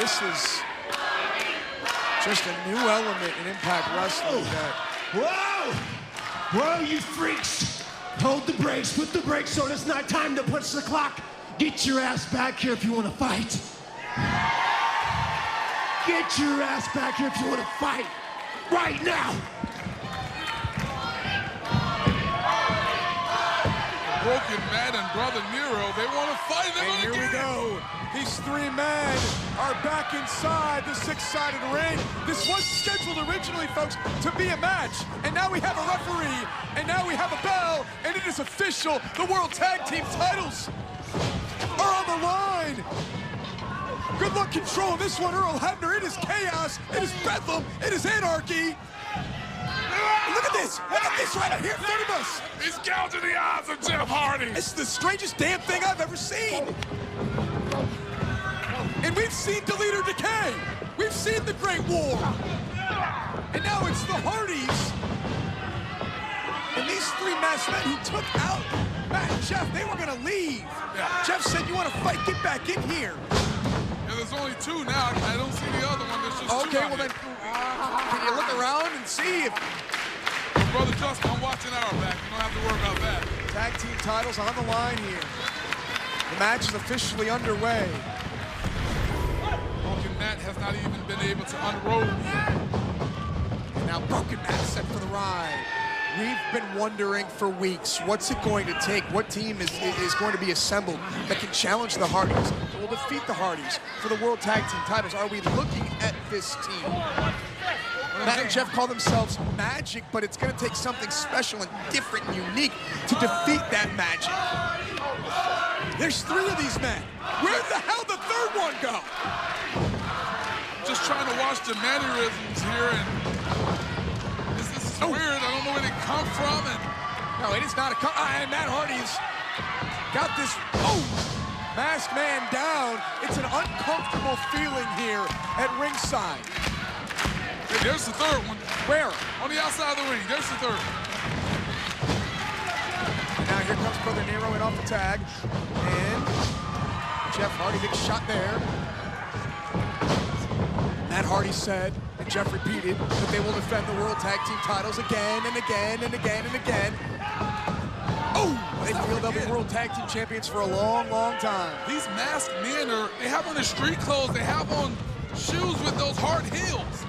this is just a new element in Impact Wrestling. Whoa! Whoa, you freaks! Hold the brakes, put the brakes on. It's not time to punch the clock. Get your ass back here if you want to fight. Get your ass back here if you want to fight. Right now! Broken Matt and Brother Nero, they want to fight them And here we go. These three men are back inside the six-sided ring. This was scheduled originally, folks, to be a match. And now we have a referee, and now we have a bell, and it is official. The World Tag Team titles are on the line. Good luck controlling this one, Earl Hebner. It is chaos. It is bedlam. It is anarchy. Look at this. Look at this right here in front of us. He's gouging the eyes of Jeff Hardy. It's the strangest damn thing I've ever seen. And we've seen Delete or Decay. We've seen the Great War. And now it's the Hardys. And these three masked men who took out Matt and Jeff, they were going to leave. Yeah. Jeff said, you want to fight? Get back in here. Yeah, there's only two now. I don't see the other one. There's just two. Okay, well then, can you look around and see if... Brother Justin, I'm watching our back. You don't have to worry about that. Tag team titles on the line here. The match is officially underway. Broken Matt has not even been able to unroll. Now Broken Matt set for the ride. We've been wondering for weeks, what's it going to take? What team is going to be assembled that can challenge the Hardys, that will defeat the Hardys for the World Tag Team titles? Are we looking at this team? Matt and Jeff call themselves Magic, but it's going to take something special and different and unique to defeat that magic. There's three of these men. Where the hell did the third one go? Just trying to watch the mannerisms here, and this is weird. I don't know where they come from. And no, it is not a and Matt Hardy's got this masked man down. It's an uncomfortable feeling here at ringside. Hey, there's the third one. Where? On the outside of the ring. There's the third. And now here comes Brother Nero in off the tag. And Jeff Hardy, big shot there. Matt Hardy said, and Jeff repeated, that they will defend the World Tag Team titles again and again and again and again. They feel they'll be World Tag Team champions for a long, long time. These masked men they have on their street clothes. They have on shoes with those hard heels.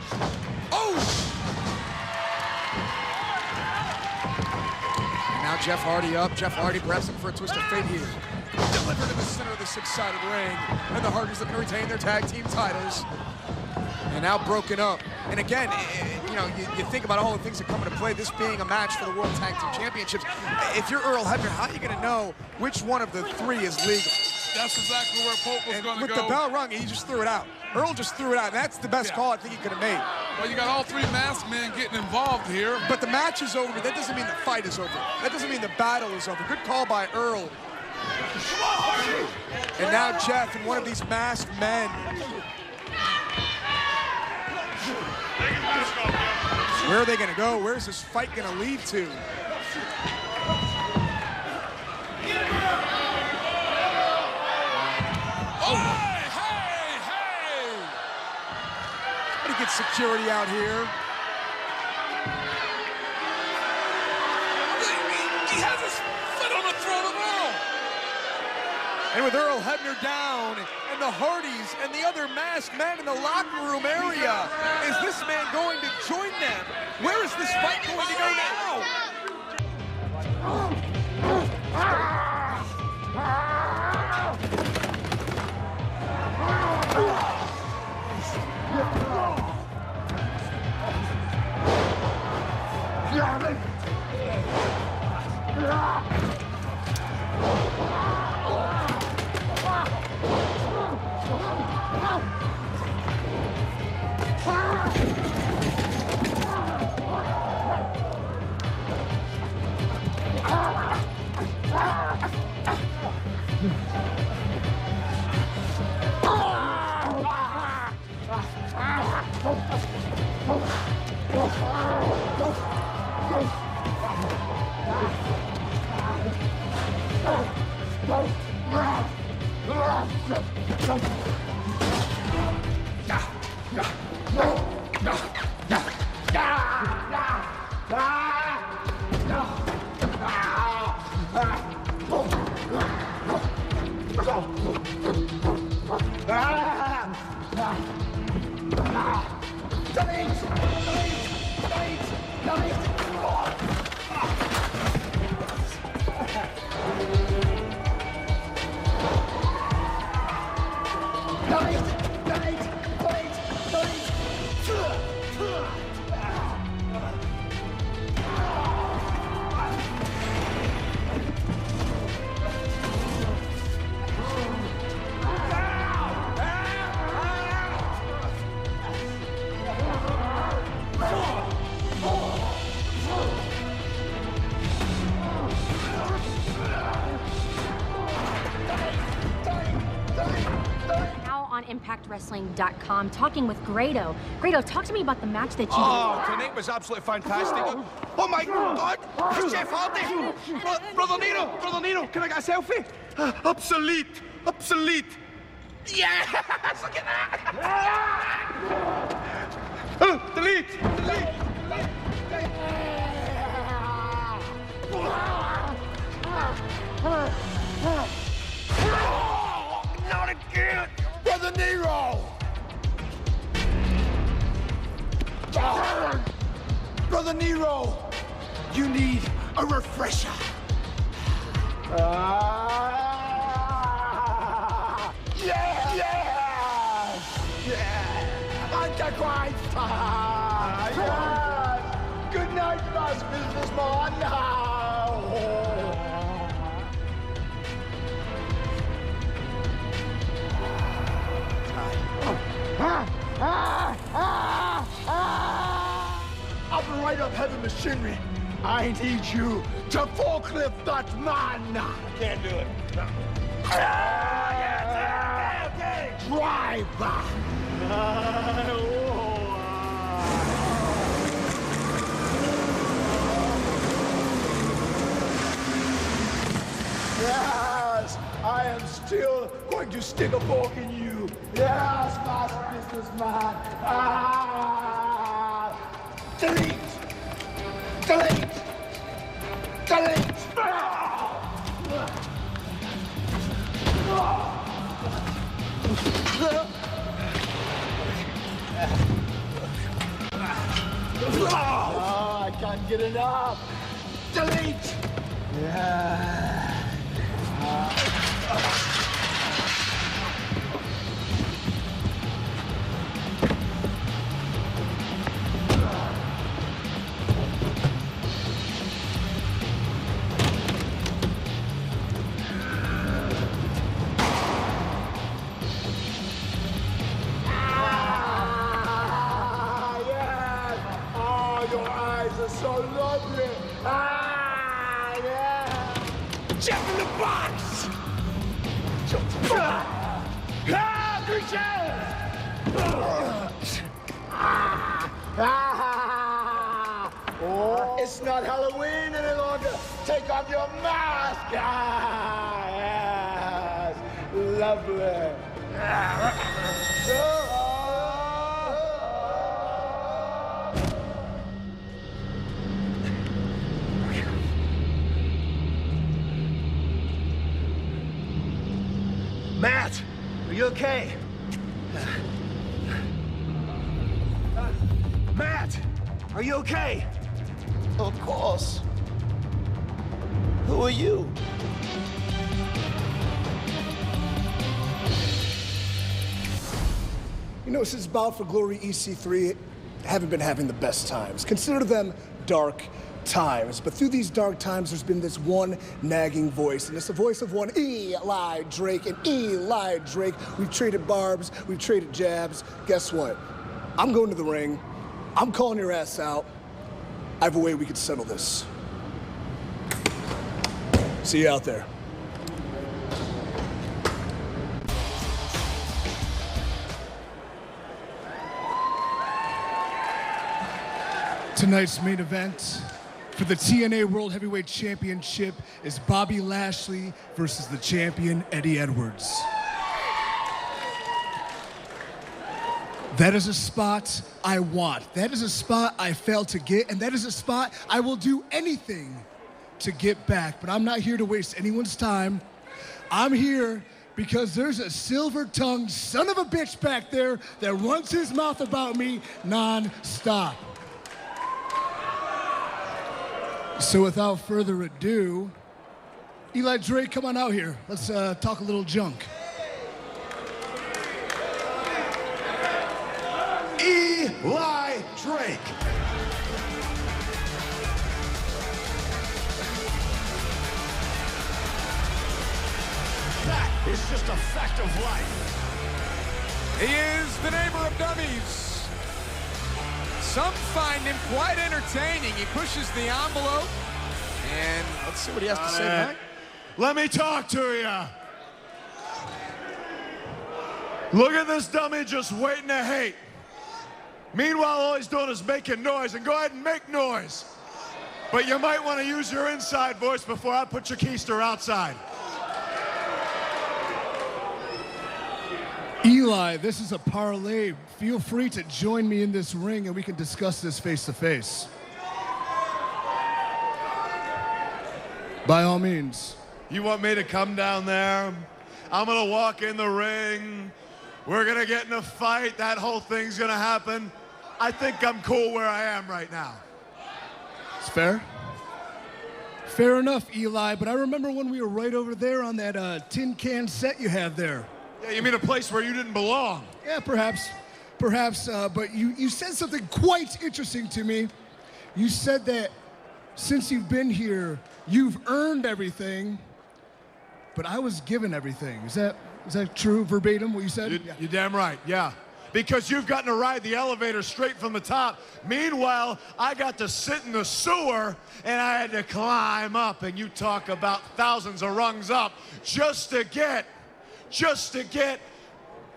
And now Jeff Hardy up. Jeff Hardy pressing for a twist of fate here. Delivered in the center of the six-sided ring. And the Hardys looking to retain their tag team titles. And now broken up. And again, you know, you think about all the things that come into play, this being a match for the World Tag Team Championships. If you're Earl Hebner, how are you going to know which one of the three is legal? That's exactly where Pope was going to go. With the bell rung, he just threw it out. Earl just threw it out, and that's the best call I think he could have made. Well, you got all three masked men getting involved here. But the match is over, but that doesn't mean the fight is over. That doesn't mean the battle is over. Good call by Earl. And now Jeff and one of these masked men. Where are they going to go? Where's this fight going to lead to? Somebody get security out here. He has his foot on the throat of Earl. And with Earl Hebner down, and the Hardys and the other masked men in the locker room area, is this man going to join them? Where is this fight going to go now? ImpactWrestling.com, talking with Grado. Grado, talk to me about the match that you Oh, tonight was absolutely fantastic. Oh my God! It's Jeff Hardy! Brother Nino, can I get a selfie? Obsolete! Yes! Look at that! Oh, delete! Not again! Brother Nero! Brother Nero, you need a refresher. Antichrist! Good night, boss businessman. Operator of heavy machinery, I need you to forklift that man. Can't do it. No. Okay. Drive. Yes, I am still going to stick a fork in you. Yes, boss businessman. Delete! Oh, I can't get enough. Delete! Yeah. So lovely. Yeah. Jeff in the box. It's not Halloween any longer. Take off your mask. Yes. Lovely. Matt, are you okay? Matt, are you okay? Of course. Who are you? You know, since Bound for Glory EC3, haven't been having the best times. Consider them dark times. But through these dark times, there's been this one nagging voice, and it's the voice of one Eli Drake. And Eli Drake, we've traded barbs, we've traded jabs. Guess what? I'm going to the ring. I'm calling your ass out. I have a way we could settle this. See you out there. Tonight's main event for the TNA World Heavyweight Championship is Bobby Lashley versus the champion, Eddie Edwards. That is a spot I want. That is a spot I failed to get, and that is a spot I will do anything to get back. But I'm not here to waste anyone's time. I'm here because there's a silver-tongued son of a bitch back there that runs his mouth about me non-stop. So without further ado, Eli Drake, come on out here. Let's talk a little junk. Eli Drake. That is just a fact of life. He is the neighbor of dummies. Some find him quite entertaining. He pushes the envelope, and let's see what he has to say back. Let me talk to you. Look at this dummy just waiting to hate. Meanwhile, all he's doing is making noise, and go ahead and make noise. But you might want to use your inside voice before I put your keister outside. Eli, this is a parlay. Feel free to join me in this ring and we can discuss this face to face. By all means. You want me to come down there? I'm gonna walk in the ring. We're gonna get in a fight. That whole thing's gonna happen. I think I'm cool where I am right now. It's fair. Fair enough, Eli, but I remember when we were right over there on that tin can set you have there. Yeah, you mean a place where you didn't belong? Yeah, perhaps, but you said something quite interesting to me. You said that since you've been here, you've earned everything, but I was given everything. Is that true, verbatim, what you said? You're damn right, yeah. Because you've gotten to ride the elevator straight from the top. Meanwhile, I got to sit in the sewer and I had to climb up, and you talk about thousands of rungs up just to get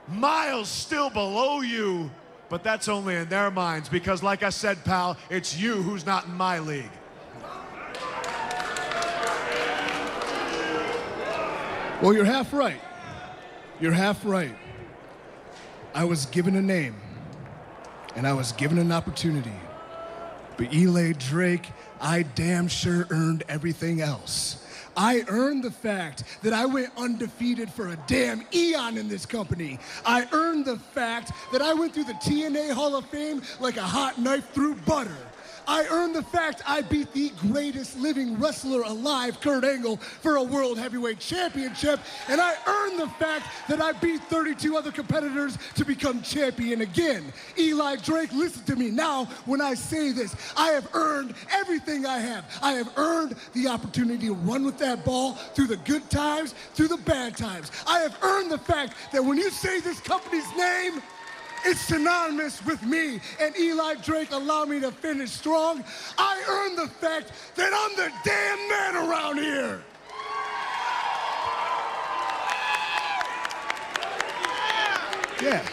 miles still below you. But that's only in their minds, because like I said, pal, it's you who's not in my league. Well, you're half right. You're half right. I was given a name, and I was given an opportunity. But Eli Drake, I damn sure earned everything else. I earned the fact that I went undefeated for a damn eon in this company. I earned the fact that I went through the TNA Hall of Fame like a hot knife through butter. I earned the fact I beat the greatest living wrestler alive, Kurt Angle, for a World Heavyweight Championship. And I earned the fact that I beat 32 other competitors to become champion again. Eli Drake, listen to me now when I say this. I have earned everything I have. I have earned the opportunity to run with that ball through the good times, through the bad times. I have earned the fact that when you say this company's name, it's synonymous with me, and Eli Drake allowed me to finish strong. I earned the fact that I'm the damn man around here. Yeah.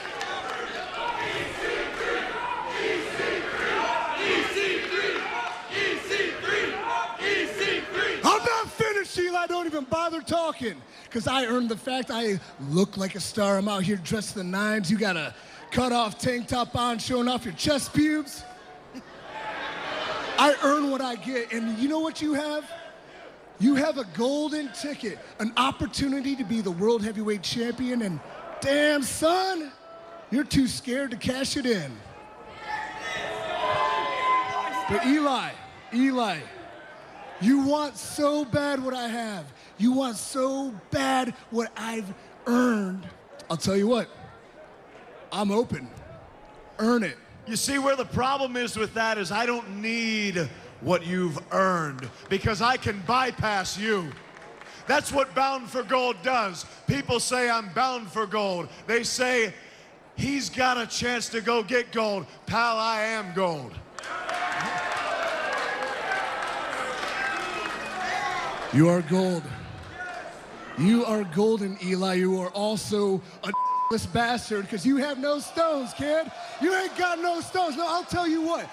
I'm not finished, Eli. Don't even bother talking, because I earned the fact I look like a star. I'm out here dressed to the nines. You got a cut off tank top on, showing off your chest pubes. I earn what I get, and you know what you have? You have a golden ticket, an opportunity to be the World Heavyweight Champion, and damn, son, you're too scared to cash it in. But Eli, you want so bad what I have. You want so bad what I've earned. I'll tell you what. I'm open. Earn it. You see, where the problem is with that is I don't need what you've earned, because I can bypass you. That's what Bound for Gold does. People say I'm bound for gold. They say he's got a chance to go get gold. Pal, I am gold. You are gold. You are golden, Eli. You are also a bastard, because you have no stones, kid. You ain't got no stones. No, I'll tell you what.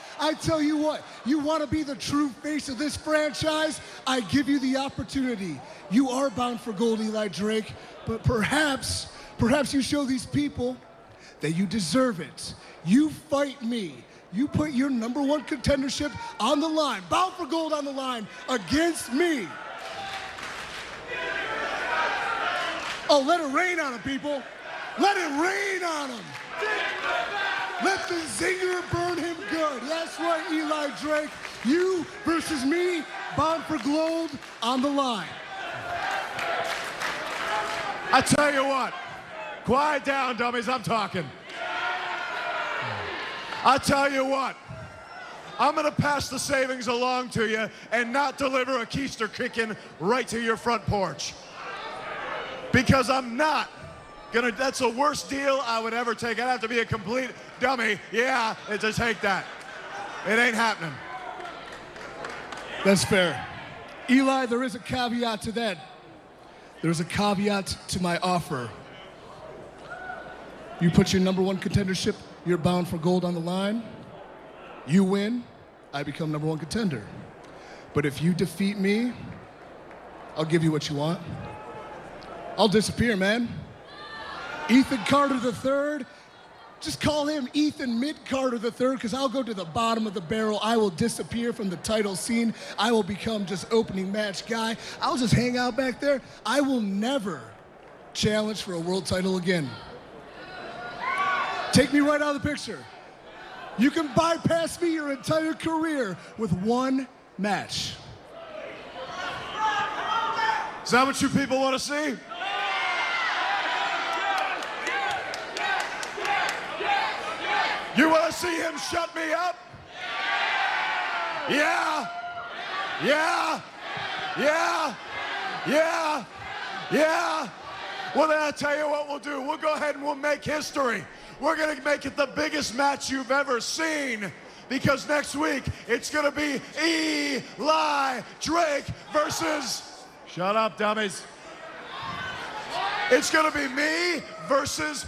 You want to be the true face of this franchise? I give you the opportunity. You are bound for gold, Eli Drake, but perhaps you show these people that you deserve it. You fight me. You put your #1 contendership on the line, bound for gold on the line against me. Oh, let it rain on them, people. Let it rain on him. Let the zinger burn him good. That's right, Eli Drake. You versus me, bound for gold on the line. I tell you what, quiet down, dummies, I'm talking. I tell you what, I'm gonna pass the savings along to you and not deliver a keister kicking right to your front porch. Because I'm not. That's the worst deal I would ever take. I'd have to be a complete dummy, to take that. It ain't happening. That's fair. Eli, there is a caveat to that. There's a caveat to my offer. You put your #1 contendership, you're bound for gold on the line. You win, I become #1 contender. But if you defeat me, I'll give you what you want. I'll disappear, man. Ethan Carter III, just call him Ethan Mid-Carter III, because I'll go to the bottom of the barrel. I will disappear from the title scene. I will become just opening match guy. I'll just hang out back there. I will never challenge for a world title again. Take me right out of the picture. You can bypass me your entire career with one match. Is that what you people want to see? You want to see him shut me up? Yeah. Yeah. Yeah. Yeah. Yeah. Well, then I'll tell you what we'll do. We'll go ahead and we'll make history. We're going to make it the biggest match you've ever seen, because next week it's going to be Eli Drake versus... Shut up, dummies. It's going to be me versus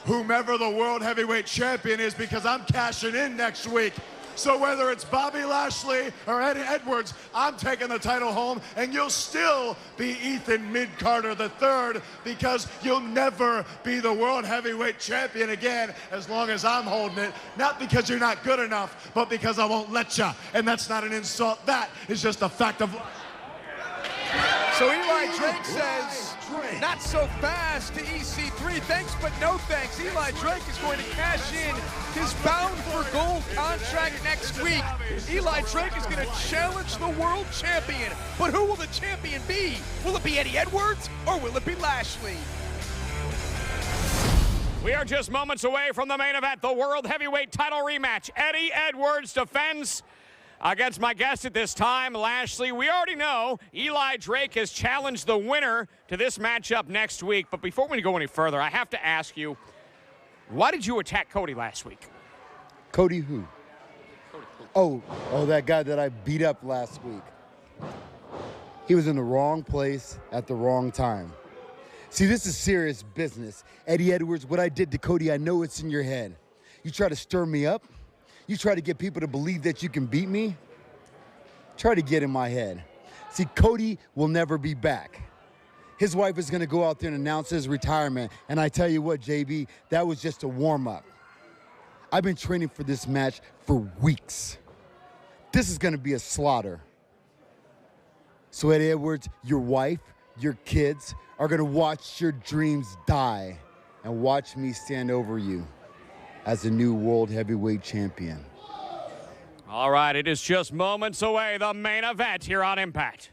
whomever the World Heavyweight Champion is, because I'm cashing in next week. So whether it's Bobby Lashley or Eddie Edwards, I'm taking the title home, and you'll still be Ethan Mid-Carter III, because you'll never be the World Heavyweight Champion again as long as I'm holding it. Not because you're not good enough, but because I won't let you. And that's not an insult. That is just a fact of life. So Eli Drake says, not so fast to EC3. Thanks, but no thanks. Eli Drake is going to cash in his Bound for Gold contract next week. Eli Drake is going to challenge the world champion. But who will the champion be? Will it be Eddie Edwards, or will it be Lashley? We are just moments away from the main event, the World Heavyweight title rematch. Eddie Edwards defends against my guest at this time, Lashley. We already know Eli Drake has challenged the winner to this matchup next week. But before we go any further, I have to ask you, why did you attack Cody last week? Cody who? Oh, that guy that I beat up last week. He was in the wrong place at the wrong time. See, this is serious business. Eddie Edwards, what I did to Cody, I know it's in your head. You try to stir me up. You try to get people to believe that you can beat me. Try to get in my head. See, Cody will never be back. His wife is going to go out there and announce his retirement. And I tell you what, JB, that was just a warm-up. I've been training for this match for weeks. This is going to be a slaughter. So, Eddie Edwards, your wife, your kids are going to watch your dreams die and watch me stand over you as the new World Heavyweight Champion. All right, it is just moments away, the main event here on Impact.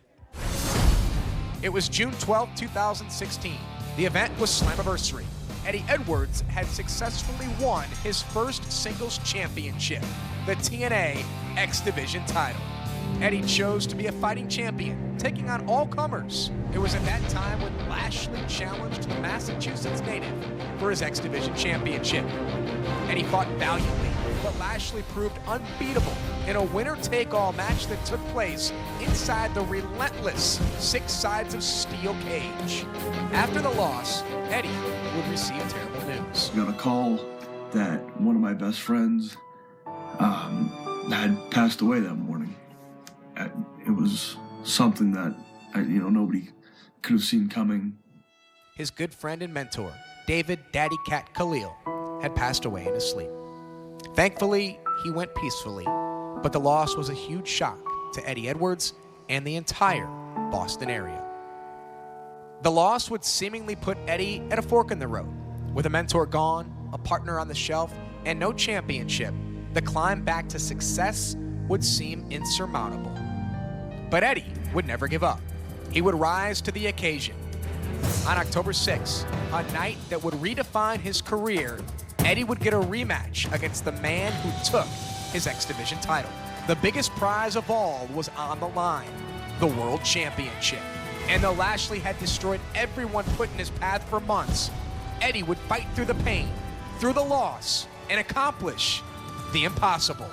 It was June 12, 2016. The event was Slammiversary. Eddie Edwards had successfully won his first singles championship, the TNA X Division title. Eddie chose to be a fighting champion, taking on all comers. It was at that time when Lashley challenged the Massachusetts native for his X Division championship. Eddie fought valiantly, but Lashley proved unbeatable in a winner-take-all match that took place inside the relentless 6 sides of steel cage. After the loss, Eddie would receive terrible news. I got a call that one of my best friends had passed away that morning. It was something that nobody could have seen coming. His good friend and mentor, David Daddy Cat Khalil, had passed away in his sleep. Thankfully, he went peacefully, but the loss was a huge shock to Eddie Edwards and the entire Boston area. The loss would seemingly put Eddie at a fork in the road. With a mentor gone, a partner on the shelf, and no championship, the climb back to success would seem insurmountable. But Eddie would never give up. He would rise to the occasion. On October 6th, a night that would redefine his career, Eddie would get a rematch against the man who took his X Division title. The biggest prize of all was on the line, the World Championship. And though Lashley had destroyed everyone put in his path for months, Eddie would fight through the pain, through the loss, and accomplish the impossible.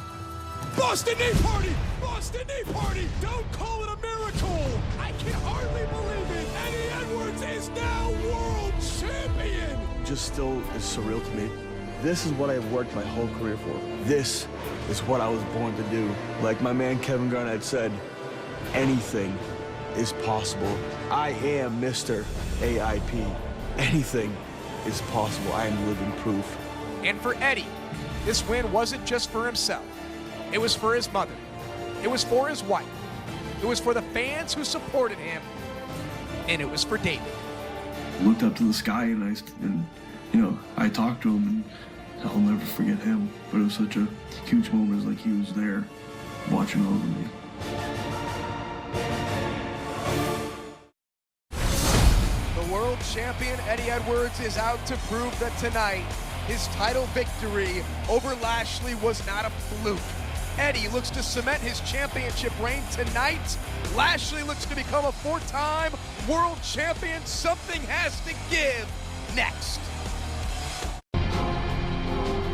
Boston Knee Party! Boston Knee Party! Don't call it a miracle! I can hardly believe it! Eddie Edwards is now world champion! just still is surreal to me. This is what I've worked my whole career for. This is what I was born to do. Like my man Kevin Garnett said, anything is possible. I am Mr. AIP. Anything is possible. I am living proof. And for Eddie, this win wasn't just for himself. It was for his mother. It was for his wife. It was for the fans who supported him. And it was for David. I looked up to the sky and you know, I talked to him, and I'll never forget him. But it was such a huge moment. It was like he was there watching over me. The world champion Eddie Edwards is out to prove that tonight his title victory over Lashley was not a fluke. Eddie looks to cement his championship reign tonight. Lashley looks to become a 4-time world champion. Something has to give next.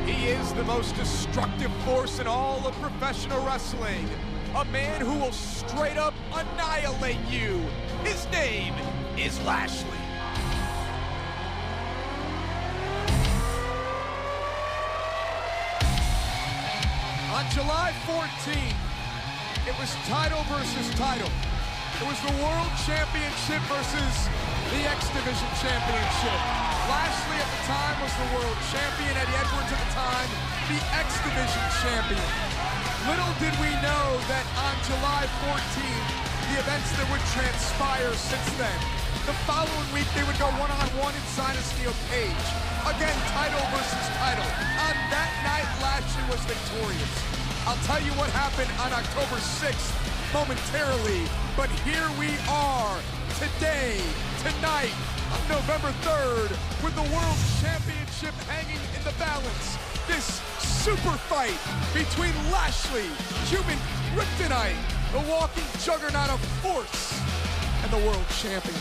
He is the most destructive force in all of professional wrestling. A man who will straight up annihilate you. His name is Lashley. On July 14th, it was title versus title. It was the World Championship versus the X Division Championship. Lashley at the time was the World Champion. Eddie Edwards at the time, the X Division Champion. Little did we know that on July 14th, the events that would transpire since then. The following week, they would go one-on-one inside a steel cage. Again, title versus title. On that night, Lashley was victorious. I'll tell you what happened on October 6th momentarily, but here we are today, tonight, on November 3rd, with the World Championship hanging in the balance. This super fight between Lashley, human kryptonite, the walking juggernaut of force, and the world champion.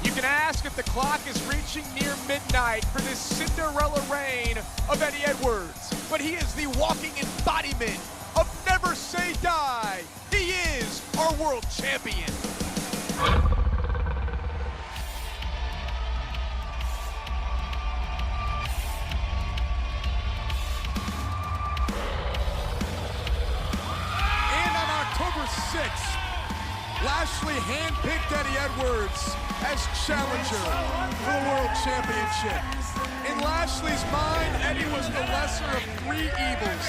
You can ask if the clock is reaching near midnight for this Cinderella reign of Eddie Edwards, but he is the walking embodiment of never say die. He is our world champion. And on October 6th, Lashley handpicked Eddie Edwards as challenger for the World Championship. In Lashley's mind, Eddie was the lesser of 3 evils.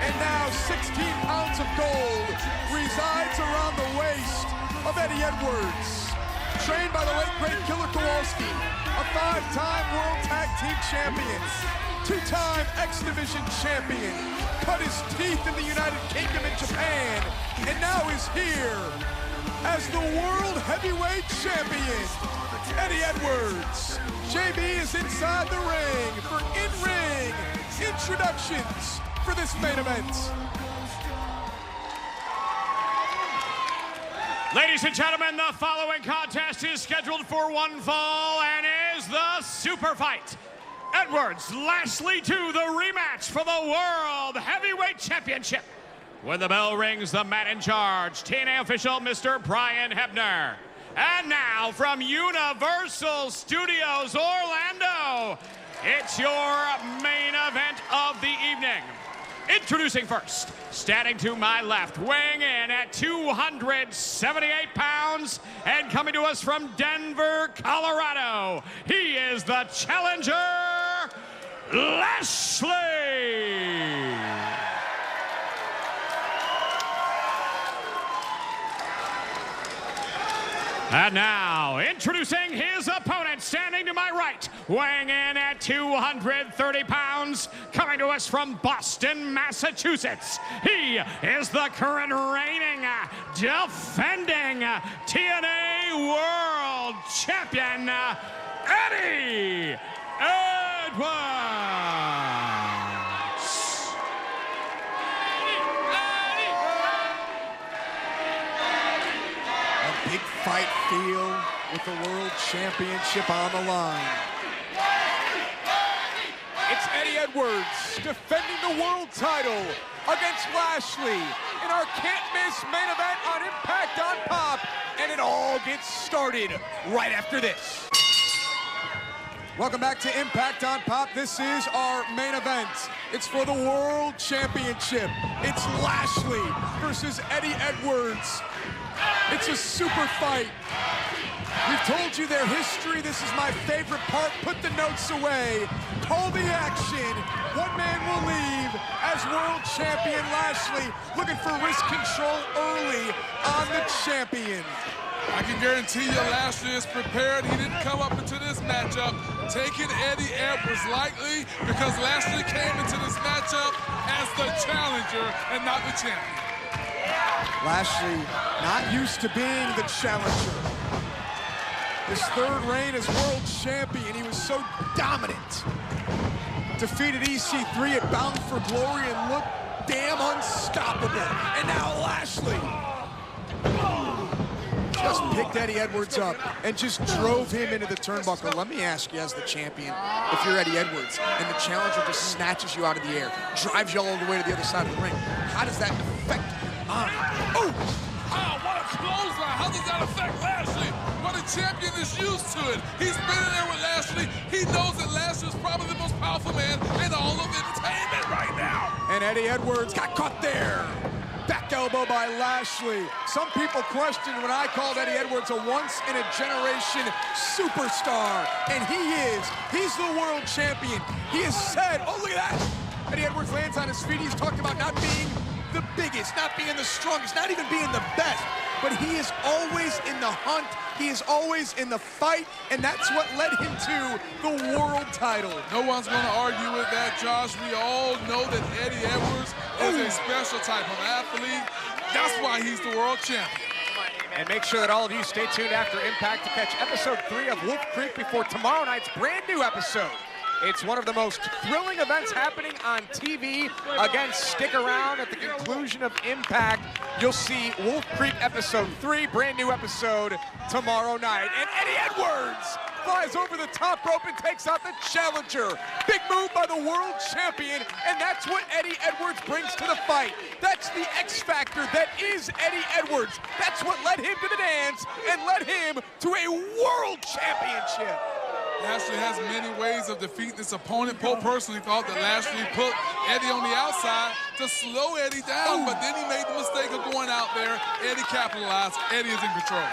And now 16 pounds of gold resides around the waist of Eddie Edwards. Trained by the late great Killer Kowalski, a 5-time World Tag Team Champion, 2-time X Division Champion, cut his teeth in the United Kingdom and Japan, and now is here as the World Heavyweight Champion, Eddie Edwards. JB is inside the ring for in-ring introductions for this main event. Ladies and gentlemen, the following contest is scheduled for one fall and is the super fight. Edwards, Lashley 2, the rematch for the World Heavyweight Championship. When the bell rings, the man in charge, TNA official, Mr. Brian Hebner. And now, from Universal Studios Orlando, it's your main event of the evening. Introducing first, standing to my left, weighing in at 278 pounds, and coming to us from Denver, Colorado, he is the challenger, Lashley. And now, introducing his opponent, standing to my right, weighing in at 230 pounds, coming to us from Boston, Massachusetts. He is the current reigning, defending TNA World Champion, Eddie Edwards. Big fight feel with the World Championship on the line. It's Eddie Edwards defending the world title against Lashley in our can't-miss main event on Impact on Pop, and it all gets started right after this. Welcome back to Impact on Pop. This is our main event. It's for the World Championship. It's Lashley versus Eddie Edwards. It's a super fight. We've told you their history. This is my favorite part. Put the notes away. Call the action. One man will leave as World Champion Lashley, looking for wrist control early on the champion. I can guarantee you Lashley is prepared. He didn't come up into this matchup taking Eddie Edwards lightly, because Lashley came into this matchup as the challenger and not the champion. Lashley not used to being the challenger. His third reign as world champion, he was so dominant. Defeated EC3 at Bound for Glory and looked damn unstoppable. And now Lashley just picked Eddie Edwards up and just drove him into the turnbuckle. Let me ask you, as the champion, if you're Eddie Edwards and the challenger just snatches you out of the air, drives you all the way to the other side of the ring, how does that affect your mind? Oh, what a clothesline. How does that affect Lashley? Well, the champion is used to it. He's been in there with Lashley. He knows that Lashley is probably the most powerful man in all of entertainment right now. And Eddie Edwards got caught there. Back elbow by Lashley. Some people questioned when I called Eddie Edwards a once-in-a-generation superstar. And he is. He's the world champion. He has said, oh, look at that. Eddie Edwards lands on his feet. He's talked about not being the biggest, not being the strongest, not even being the best. But he is always in the hunt. He is always in the fight. And that's what led him to the world title. No one's going to argue with that, Josh. We all know that Eddie Edwards is a special type of athlete. That's why he's the world champion. And make sure that all of you stay tuned after Impact to catch episode 3 of Wolf Creek before tomorrow night's brand new episode. It's one of the most thrilling events happening on TV. Again, stick around. At the conclusion of Impact, you'll see Wolf Creek episode 3, brand new episode tomorrow night. And Eddie Edwards flies over the top rope and takes out the challenger. Big move by the world champion, and that's what Eddie Edwards brings to the fight. That's the X factor that is Eddie Edwards. That's what led him to the dance and led him to a world championship. Lashley has many ways of defeating this opponent. Poe personally thought that Lashley put Eddie on the outside to slow Eddie down, but then he made the mistake of going out there. Eddie capitalized. Eddie is in control.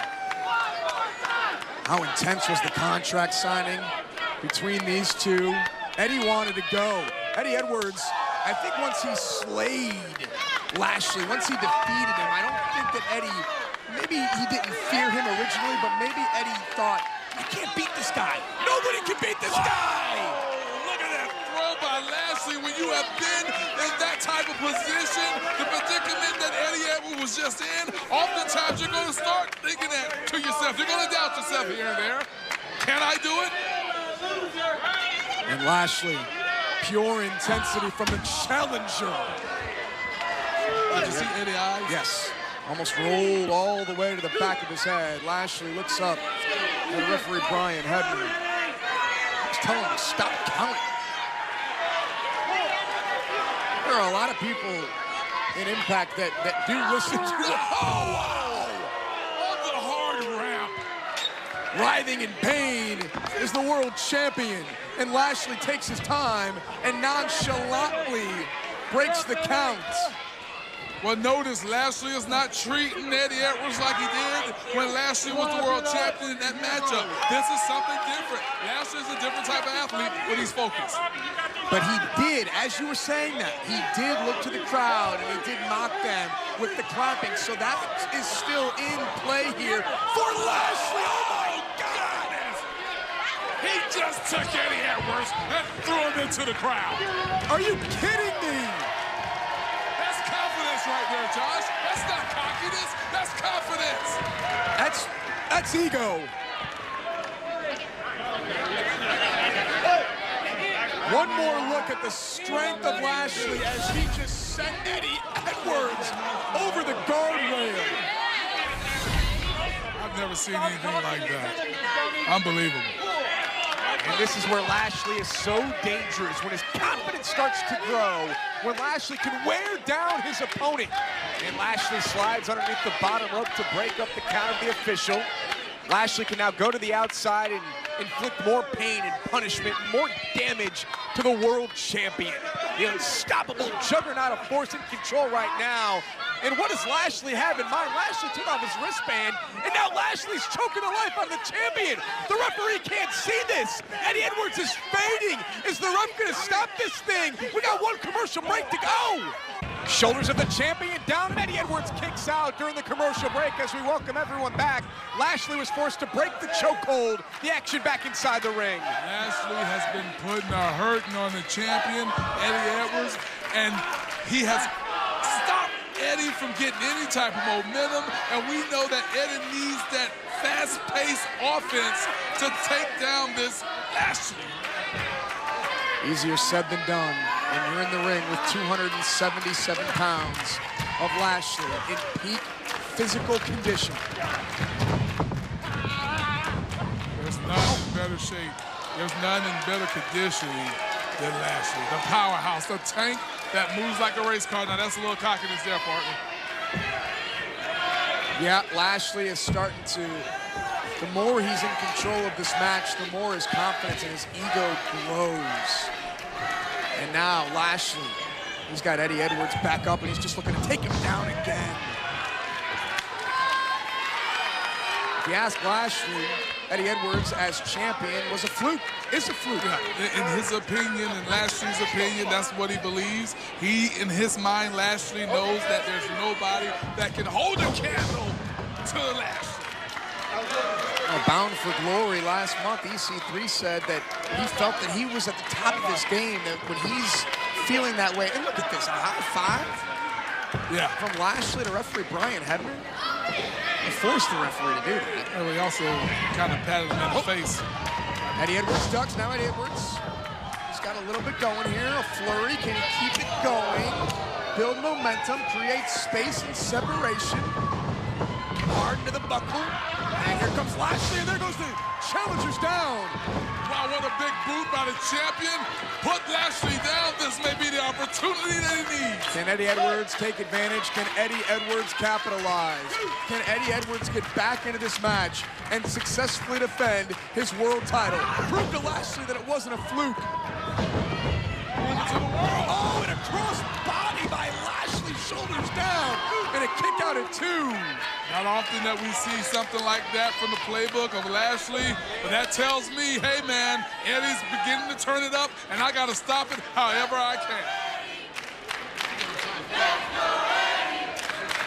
How intense was the contract signing between these two? Eddie wanted to go. Eddie Edwards, I think once he slayed Lashley, once he defeated him, I don't think that Eddie, maybe he didn't fear him originally, but maybe Eddie thought, I can't beat this guy. Nobody can beat this guy. Look at that throw by Lashley. When you have been in that type of position, the predicament that Eddie Edwards was just in, oftentimes you're going to start thinking that to yourself. You're going to doubt yourself here and there. Can I do it? And Lashley, pure intensity from the challenger. Did you see Eddie's eyes? Yes. Almost rolled all the way to the back of his head. Lashley looks up at referee Brian Hebner. He's telling him to stop counting. There are a lot of people in Impact that do listen to the On the hard ramp. writhing in pain is the world champion. And Lashley takes his time and nonchalantly breaks the count. Well, notice Lashley is not treating Eddie Edwards like he did when Lashley was the world champion in that matchup. This is something different. Lashley is a different type of athlete when he's focused. But he did, as you were saying that, he did look to the crowd and he did mock them with the clapping. So that is still in play here for Lashley. Oh my God! He just took Eddie Edwards and threw him into the crowd. Are you kidding me? Right there, Josh. That's not cockiness. That's confidence. That's ego. One more look at the strength of Lashley as he just sent Eddie Edwards over the guardrail. I've never seen anything like that. Unbelievable. And this is where Lashley is so dangerous, when his confidence starts to grow, when Lashley can wear down his opponent. And Lashley slides underneath the bottom rope to break up the count of the official. Lashley can now go to the outside and inflict more pain and punishment, more damage to the world champion. The unstoppable juggernaut of force and control right now. And what does Lashley have in mind? Lashley took off his wristband, and now Lashley's choking the life out of the champion. The referee can't see this. Eddie Edwards is fading. Is the ref gonna stop this thing? We got one commercial break to go. Shoulders of the champion down, and Eddie Edwards kicks out during the commercial break as we welcome everyone back. Lashley was forced to break the chokehold. The action back inside the ring. Lashley has been putting a hurting on the champion, Eddie Edwards, and he has stopped Eddie from getting any type of momentum, and we know that Eddie needs that fast-paced offense to take down this Lashley. Easier said than done, and you're in the ring with 277 pounds of Lashley in peak physical condition. There's none in better shape. There's none in better conditioning than Lashley. The powerhouse, the tank that moves like a race car. Now that's a little cockiness there, partner. Yeah, Lashley is starting to, the more he's in control of this match, the more his confidence and his ego grows. And now Lashley, he's got Eddie Edwards back up, and he's just looking to take him down again. If you ask Lashley, Eddie Edwards as champion was a fluke, is a fluke. Yeah, in his opinion, in Lashley's opinion, that's what he believes. He, in his mind, Lashley knows that there's nobody that can hold a candle to Lashley. Bound for Glory last month, EC3 said that he felt that he was at the top of his game, that when he's feeling that way, and look at this, a high five from Lashley to referee Brian Hebner. He forced the referee to do that. And he also kind of patted him in the face. Eddie Edwards ducks, now Eddie Edwards. He's got a little bit going here, a flurry, can he keep it going? Build momentum, create space and separation. Hard into the buckle. And here comes Lashley, and there goes the challengers down. Wow, what a big boot by the champion. Put Lashley down. This may be the opportunity that he needs. Can Eddie Edwards take advantage? Can Eddie Edwards capitalize? Can Eddie Edwards get back into this match and successfully defend his world title? Prove to Lashley that it wasn't a fluke. Oh, and a cross body by Lashley, shoulders down, and a kick out at 2. Not often that we see something like that from the playbook of Lashley, but that tells me, hey man, Eddie's beginning to turn it up, and I gotta stop it however I can.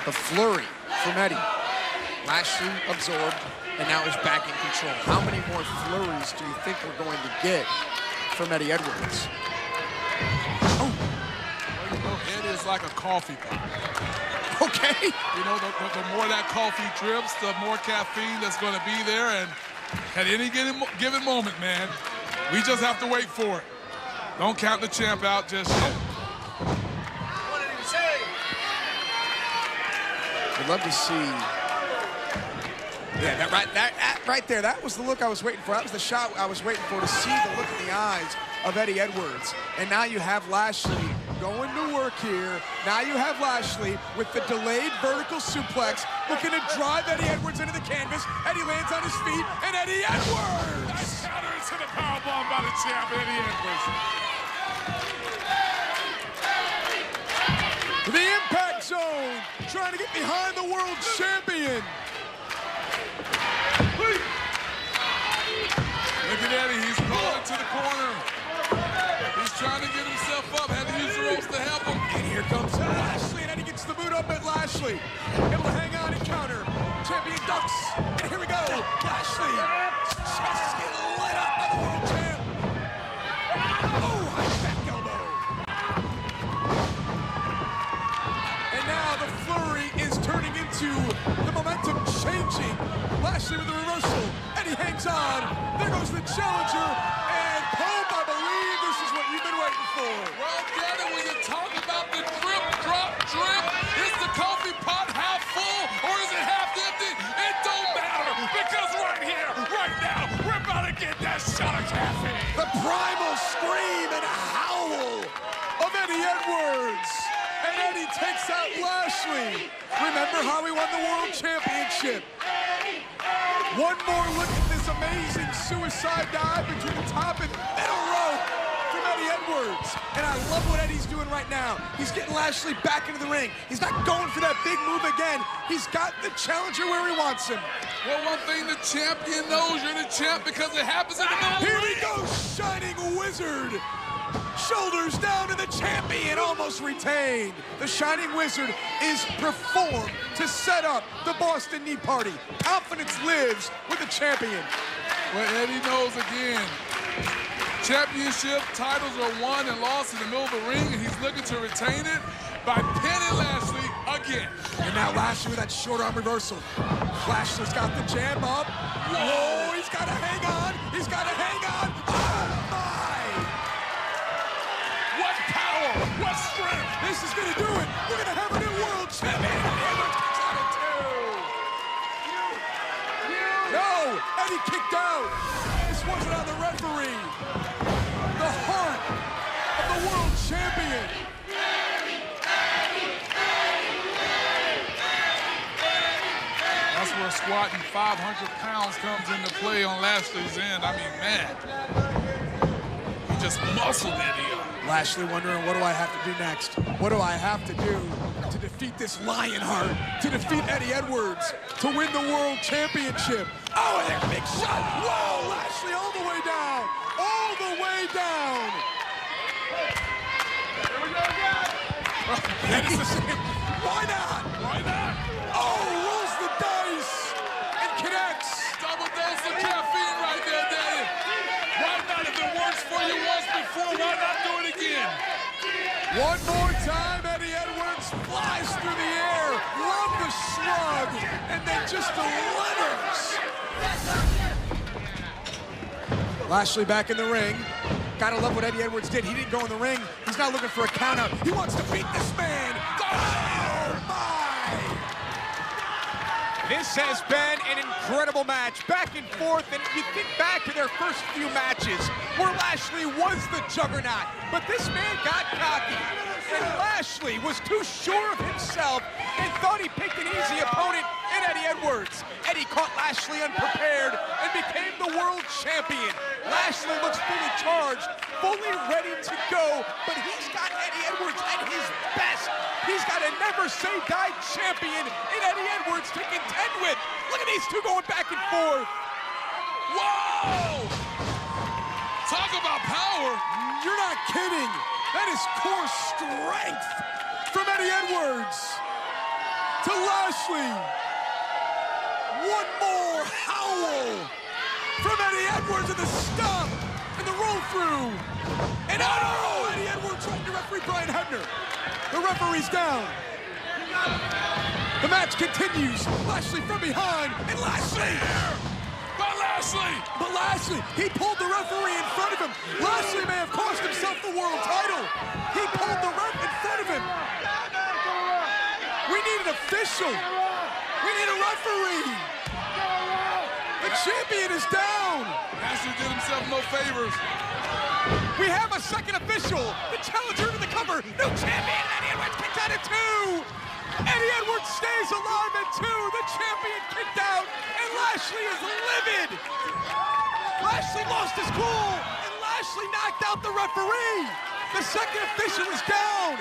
The flurry from Eddie. Lashley absorbed, and now he's back in control. How many more flurries do you think we're going to get from Eddie Edwards? Oh. Well, you know, Eddie is like a coffee pot. Okay. You know, the more that coffee drips, the more caffeine that's going to be there. And at any given moment, man, we just have to wait for it. Don't count the champ out just yet. What did he say? I'd love to see. Yeah, that right there, that was the look I was waiting for. That was the shot I was waiting for, to see the look in the eyes of Eddie Edwards. And now you have Lashley going to work here. Now you have Lashley with the delayed vertical suplex, looking to drive Eddie Edwards into the canvas. Eddie lands on his feet, and Eddie Edwards! Counter to the powerbomb by the champ, Eddie Edwards. The impact zone, trying to get behind the world champion. Look at Eddie, he's rolling to the corner. He's trying to get himself up, had to use the ropes to help him. And here comes Lashley, and Eddie gets the boot up at Lashley. Able to hang on and counter. Champion ducks, and here we go. Lashley just get lit up by the world champ. Oh, high back elbow. And now the flurry is turning into the momentum changing. Lashley with the reversal. Eddie hangs on. There goes the challenger. And Pope, I believe this is what you've been waiting for. Well, Danny, when you talk about the drip, drop, drip, is the coffee pot half full or is it half empty? It don't matter, because right here, right now, we're about to get that shot of caffeine. The primal scream and howl of Eddie Edwards. And Eddie takes out Lashley. Remember how he won the world championship. One more look at this this amazing suicide dive between the top and middle rope from Eddie Edwards. And I love what Eddie's doing right now. He's getting Lashley back into the ring. He's not going for that big move again. He's got the challenger where he wants him. Well, one thing the champion knows, you're the champ because it happens in the middle. Here he goes, Shining Wizard. Shoulders down to the champion, almost retained. The Shining Wizard is performed to set up the Boston Knee Party. Confidence lives with the champion. Well, Eddie knows again. Championship titles are won and lost in the middle of the ring, and he's looking to retain it by pinning Lashley again. And now Lashley with that short arm reversal. Lashley's got the jam up. Whoa, he's got to hang on. He's got to hang on. Oh, my. What power, what strength. This is going to do it. We're going to have a new world champion. Edwards kicks out at 2. No, Eddie kicked out. This wasn't on the referee. The heart of the world champion. That's where squatting 500 pounds comes into play on Lashley's end. I mean, man, he just muscled Eddie up. Lashley wondering, what do I have to do next? What do I have to do to defeat this Lionheart, to defeat Eddie Edwards, to win the world championship? Oh, and that big shot. Whoa, Lashley all the way down. All the way down. Here we go again. Why not? Why not? Oh, rolls the dice and connects. Double dose of caffeine right there, Daddy. Why not? If it works for you once before, why not do it again? One more time, Eddie Edwards flies through the air. Love the shrug, and then just delivers. Lashley back in the ring. Gotta love what Eddie Edwards did. He didn't go in the ring. He's not looking for a count out. He wants to beat this man. Oh, my! This has been an incredible match, back and forth, and you think back to their first few matches where Lashley was the juggernaut, but this man got cocky, and Lashley was too sure of himself and thought he picked an easy opponent in Eddie Edwards. Eddie caught Lashley unprepared and became the world champion. Lashley looks fully charged, fully ready to go, but he's got Eddie Edwards at his best. He's got a never-say-die champion in Eddie Edwards to contend with. Look at these two going back and forth. Whoa! Talk about power. You're not kidding. That is core strength from Eddie Edwards to Lashley. One more howl from Eddie Edwards in the stomp and the roll through. And oh, Eddie Edwards trying to referee Brian Hebner. The referee's down. The match continues. Lashley from behind, and Lashley! But Lashley, he pulled the referee in front of him. Lashley may have cost himself the world title. He pulled the ref in front of him. We need an official. We need a referee. The champion is down. Lashley did himself no favors. We have a second official. The challenger to the cover. New champion, Eddie Edwards kicked out at 2. Eddie Edwards stays alive at 2. The champion kicked out, and Lashley is livid. Lashley lost his cool, and Lashley knocked out the referee. The second official is down.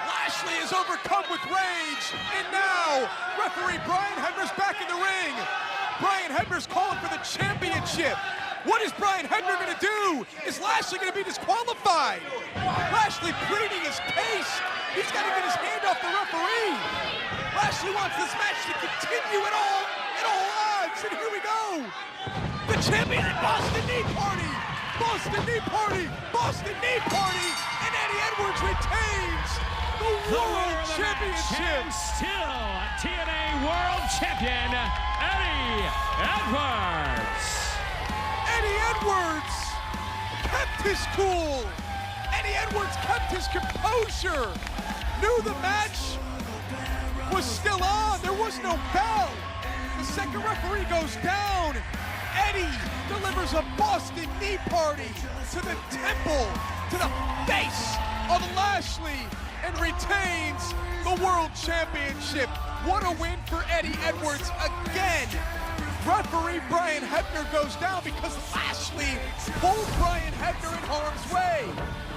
Lashley is overcome with rage, and now referee Brian Hebner's back in the ring. Brian Hebner's calling for the championship. What is Brian Hebner going to do? Is Lashley going to be disqualified? Lashley pleading his case. He's got to get his hand off the referee. Lashley wants this match to continue at all odds, and here we go. The champion at Boston Knee Party. Boston Knee Party. Boston Knee Party. And Eddie Edwards retains the World Championship. Still TNA World Champion, Eddie Edwards. Eddie Edwards kept his cool. Eddie Edwards kept his composure. Knew the match was still on. There was no bell. The second referee goes down. Eddie delivers a Boston Knee Party to the temple, to the face of Lashley, and retains the World Championship. What a win for Eddie Edwards again. Referee Brian Hebner goes down because Lashley pulled Brian Hebner in harm's way.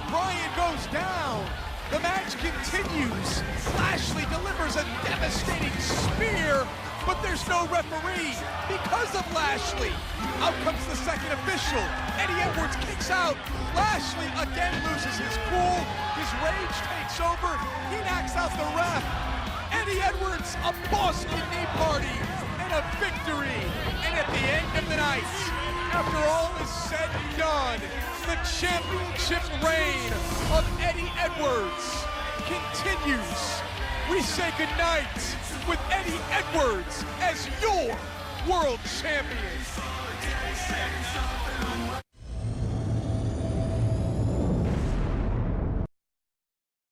Brian goes down. The match continues. Lashley delivers a devastating spear, but there's no referee because of Lashley. Out comes the second official. Eddie Edwards kicks out. Lashley again loses his cool. His rage takes over. He knocks out the ref. Eddie Edwards, a Boston knee party and a victory. And at the end of the night, after all is said and done, the championship reign of Eddie Edwards continues. We say goodnight with Eddie Edwards as your world champion.